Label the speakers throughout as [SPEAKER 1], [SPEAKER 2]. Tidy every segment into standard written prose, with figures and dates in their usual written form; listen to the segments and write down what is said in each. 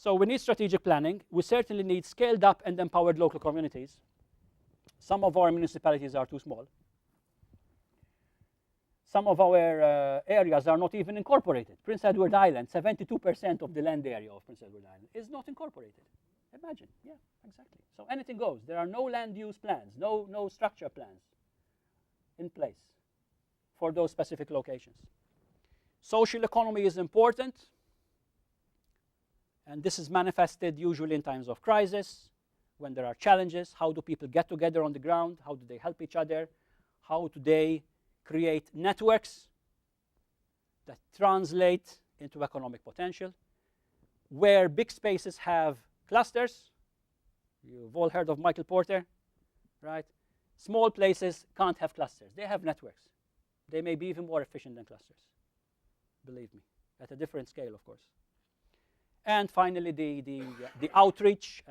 [SPEAKER 1] So we need strategic planning. We certainly need scaled up and empowered local communities. Some of our municipalities are too small. Some of our areas are not even incorporated. Prince Edward Island, 72% of the land area of Prince Edward Island is not incorporated. Imagine, yeah, exactly. So anything goes. There are no land use plans, no structure plans in place for those specific locations. Social economy is important, and this is manifested usually in times of crisis, when there are challenges. How do people get together on the ground? How do they help each other? How do they create networks that translate into economic potential? Where big spaces have clusters, you've all heard of Michael Porter, right? Small places can't have clusters. They have networks. They may be even more efficient than clusters, believe me, at a different scale, of course. And finally, the outreach,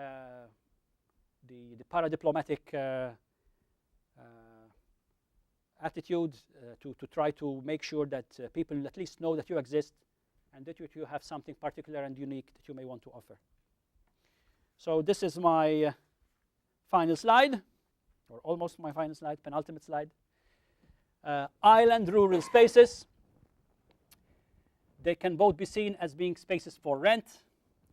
[SPEAKER 1] the paradiplomatic attitude to try to make sure that people at least know that you exist and that you have something particular and unique that you may want to offer. So this is my final slide, or almost my final slide, penultimate slide. Island rural spaces. They can both be seen as being spaces for rent,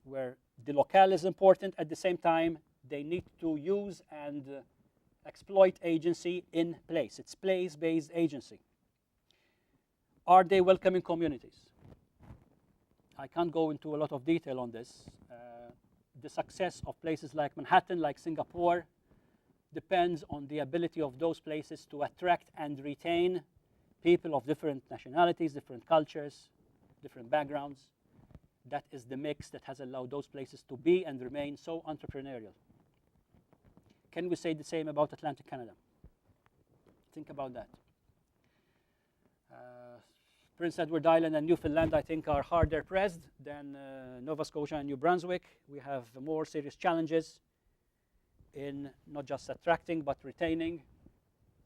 [SPEAKER 1] where the locale is important. At the same time, they need to use and exploit agency in place. It's place-based agency. Are they welcoming communities? I can't go into a lot of detail on this. The success of places like Manhattan, like Singapore, depends on the ability of those places to attract and retain people of different nationalities, different cultures, different backgrounds. That is the mix that has allowed those places to be and remain so entrepreneurial. Can we say the same about Atlantic Canada? Think about that. Prince Edward Island and Newfoundland, I think, are harder pressed than Nova Scotia and New Brunswick. We have more serious challenges in not just attracting but retaining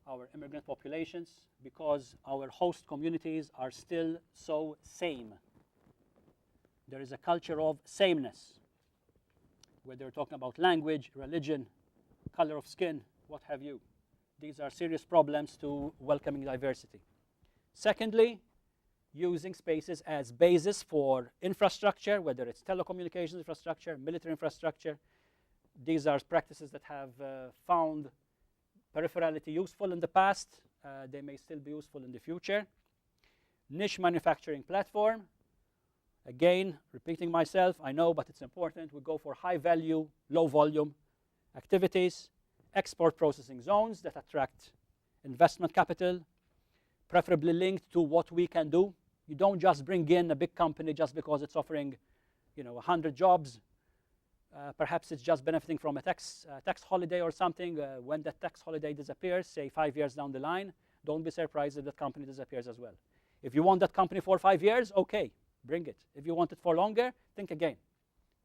[SPEAKER 1] our immigrant populations, because our host communities are still so same. There is a culture of sameness, whether we're talking about language, religion, color of skin, what have you. These are serious problems to welcoming diversity. Secondly, using spaces as basis for infrastructure, whether it's telecommunications infrastructure, military infrastructure. These are practices that have found peripherality useful in the past. They may still be useful in the future. Niche manufacturing platform. Again, repeating myself, I know, but it's important. We go for high value, low volume activities. Export processing zones that attract investment capital, preferably linked to what we can do. You don't just bring in a big company just because it's offering, 100 jobs. Perhaps it's just benefiting from a tax holiday or something. When that tax holiday disappears, say 5 years down the line, don't be surprised if that company disappears as well. If you want that company for 5 years, okay, bring it. If you want it for longer, think again.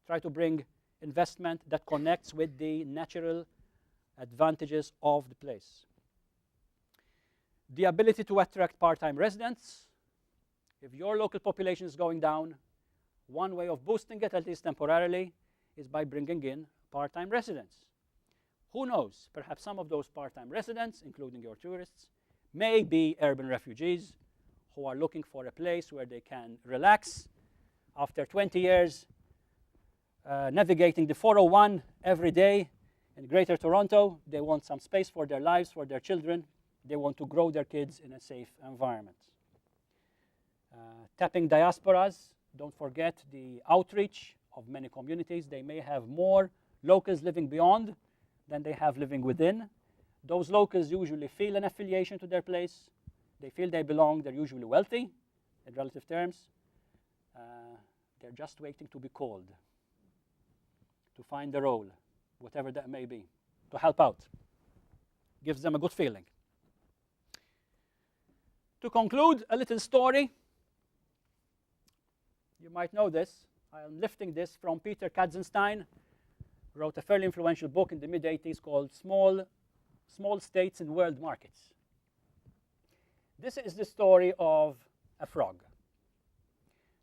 [SPEAKER 1] Try to bring investment that connects with the natural advantages of the place. The ability to attract part-time residents. If your local population is going down, one way of boosting it, at least temporarily, is by bringing in part-time residents. Who knows? Perhaps some of those part-time residents, including your tourists, may be urban refugees who are looking for a place where they can relax after 20 years navigating the 401 every day in Greater Toronto. They want some space for their lives, for their children. They want to grow their kids in a safe environment. Tapping diasporas. Don't forget the outreach of many communities. They may have more locals living beyond than they have living within. Those locals usually feel an affiliation to their place. They feel they belong. They're usually wealthy in relative terms. They're just waiting to be called, to find a role, whatever that may be, to help out. Gives them a good feeling. To conclude, a little story. You might know this. I'm lifting this from Peter Katzenstein, wrote a fairly influential book in the mid-80s called Small States in World Markets. This is the story of a frog.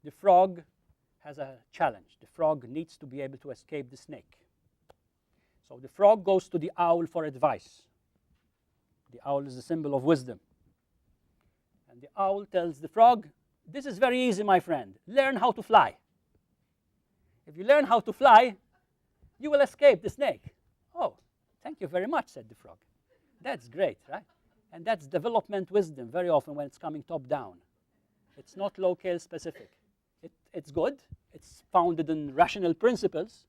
[SPEAKER 1] The frog has a challenge. The frog needs to be able to escape the snake. So the frog goes to the owl for advice. The owl is a symbol of wisdom. And the owl tells the frog, this is very easy, my friend. Learn how to fly. If you learn how to fly, you will escape the snake. Oh, thank you very much, said the frog. That's great, right? And that's development wisdom very often when it's coming top down. It's not locale specific. It's good. It's founded in rational principles,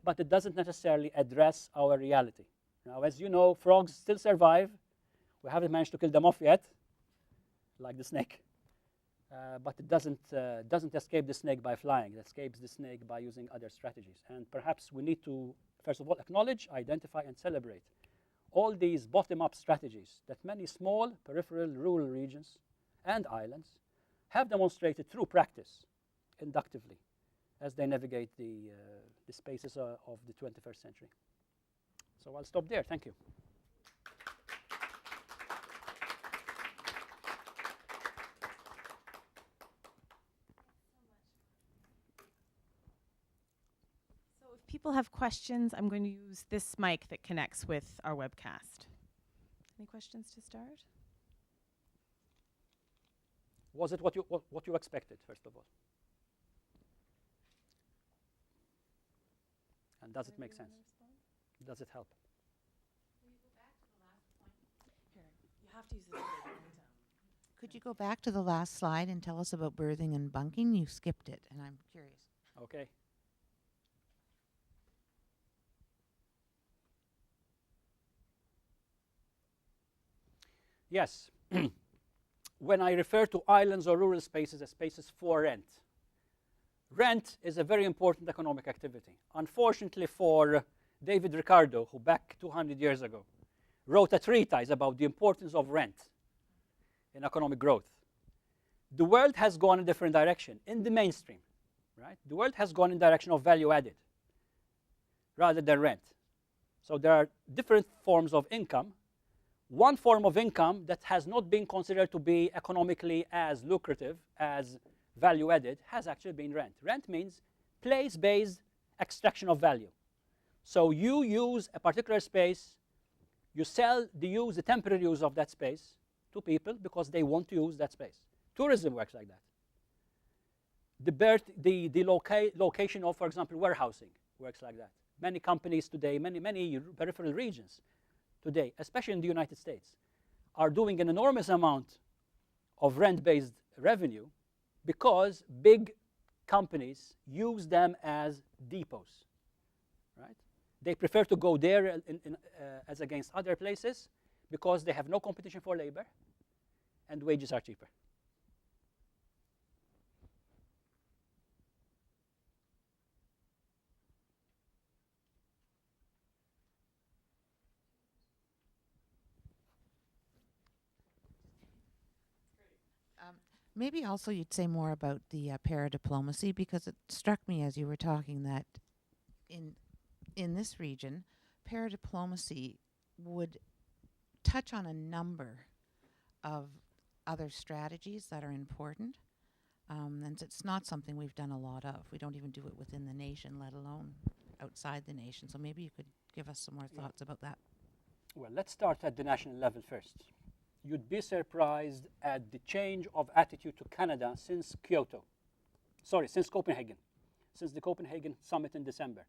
[SPEAKER 1] but it doesn't necessarily address our reality. Now, as you know, frogs still survive. We haven't managed to kill them off yet, like the snake. But it doesn't escape the snake by flying. It escapes the snake by using other strategies. And perhaps we need to, first of all, acknowledge, identify, and celebrate all these bottom-up strategies that many small, peripheral, rural regions and islands have demonstrated through practice, inductively, as they navigate the spaces of the 21st century. So I'll stop there. Thank you.
[SPEAKER 2] If people have questions, I'm going to use this mic that connects with our webcast. Any questions to start?
[SPEAKER 1] Was it what you expected, first of all? And does it make sense? Does it help?
[SPEAKER 2] You have to use this.
[SPEAKER 3] Could you go back to the last slide and tell us about berthing and bunking? You skipped it, and I'm curious.
[SPEAKER 1] Okay. Yes. When I refer to islands or rural spaces as spaces for rent, rent is a very important economic activity. Unfortunately for David Ricardo, who back 200 years ago wrote a treatise about the importance of rent in economic growth, the world has gone in a different direction in the mainstream, right? The world has gone in the direction of value added rather than rent. So there are different forms of income. One form of income that has not been considered to be economically as lucrative as value added has actually been rent. Rent means place-based extraction of value. So you use a particular space, you sell the temporary use of that space to people because they want to use that space. Tourism works like that. The location of, for example, warehousing works like that. Many companies today, many peripheral regions today, especially in the United States, are doing an enormous amount of rent-based revenue because big companies use them as depots, right? They prefer to go there as against other places because they have no competition for labor and wages are cheaper.
[SPEAKER 3] Maybe also you'd say more about the paradiplomacy, because it struck me as you were talking that in this region, paradiplomacy would touch on a number of other strategies that are important. And it's not something we've done a lot of. We don't even do it within the nation, let alone outside the nation. So maybe you could give us some more thoughts about that.
[SPEAKER 1] Well, let's start at the national level first. You'd be surprised at the change of attitude to Canada since since Copenhagen, since the Copenhagen summit in December.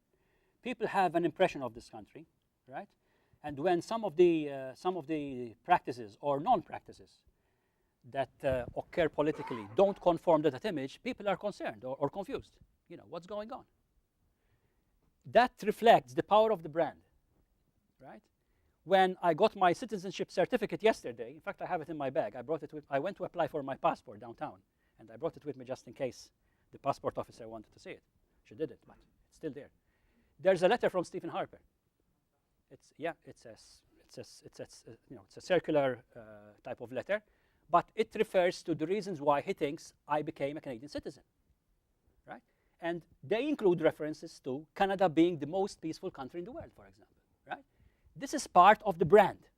[SPEAKER 1] People have an impression of this country, right? And when some of the practices or non-practices that occur politically don't conform to that image, people are concerned or confused. You know, what's going on? That reflects the power of the brand, right? When I got my citizenship certificate yesterday, in fact, I have it in my bag. I went to apply for my passport downtown, and I brought it with me just in case the passport officer wanted to see it. She did it, but it's still there. There's a letter from Stephen Harper. It's a circular type of letter, but it refers to the reasons why he thinks I became a Canadian citizen, right? And they include references to Canada being the most peaceful country in the world, for example, right? This is part of the brand.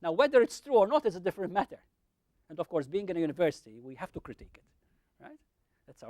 [SPEAKER 1] Now, whether it's true or not is a different matter. And of course, being in a university, we have to critique it, right? That's our